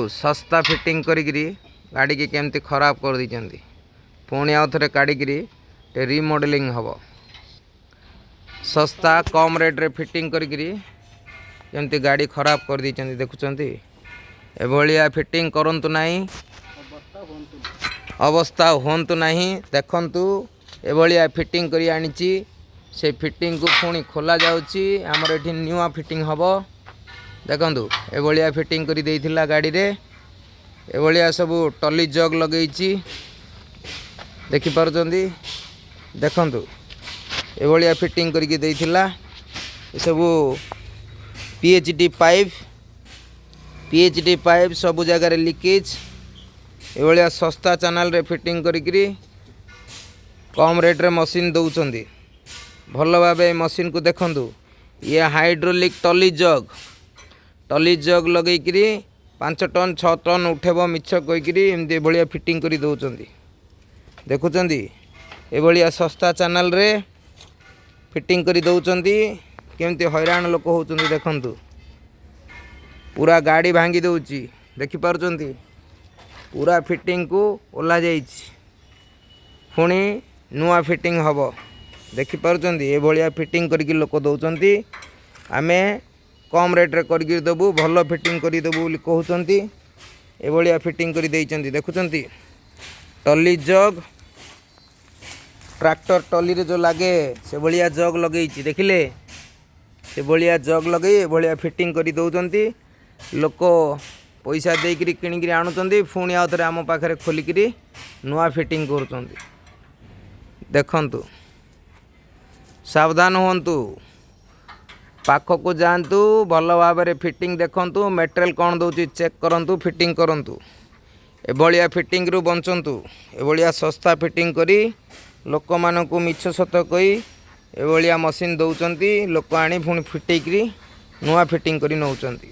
सस्ता फिटिंग करी गाड़ी की केमती खराब कर दी पुणी आउ थे काढ़ी रिमॉडलिंग हम सस्ता कम रेट रे फिटिंग करी गाड़ी खराब कर दी देखुं एभलिया फिटिंग करंतु नहीं अवस्था होंतु नहीं देखंतु एभलिया फिटिंग करी आनिची से फिटिंग को पुणी खोला जाउची हमर एठी न्यूआ फिटिंग हबो देखंतु एभलिया फिटिंग करी देइथिला गाड़ी रे एभलिया सब टली जग लगेइची देखि पारुचंदी देखंतु एभलिया फिटिंग करके देइथिला सब पीएचडी पाइप सब जगह लीकेज एभलिया सस्ता चैनल रे फिटिंग करी कम रेट रे मशीन दौरान भल भाव मशीन को देखंतु ये हाइड्रोलिक टली जग लगेकरी 5 टन 6 टन उठेब मिछ कहीकि एमती भाया फिटिंग कर दौरान देखुंत एभलिया सस्ता चैनल रे फिटिंग कर दौरान केमती हैरान लोक होती देखंतु पूरा गाड़ी भांगी दौची देखिपारुचंती पूरा फिटिंग को ओला जाइछि पुणी नुआ फिटिंग हम देखिपारुचंती ए भलिया फिटिंग करके लोक दौरान आमे कम रेट रे करके देबू भल फिटिंग कर देबू बोली कहउचंती ए भलिया फिटिंग कर देइचंती देखुचंती टली जग ट्रैक्टर टली रे जो लागे से भलिया जग लगेइछि देखिले से भलिया जग लगे ए भलिया फिटिंग कर दौरान लोक पैसा देकरी किणिकी आणुचंती पुणी आउ थे आम पाखे खोलिकी नुआ फिटिंग करुचंती देखंतु सावधान होंतु पाखक जातु भल भाव में फिटिंग देखंतु मटेरियल कौन दौची चेक करंतु फिटिंग करंतु एभलिया फिटिंग रु बंचंतु एभलिया सस्ता फिटिंग करी लोक मानकु मिछ सत कही एभलिया मशीन दौचंती लोक आनी पुणी फिटेकरी नुआ फिटिंग करी नौचंती।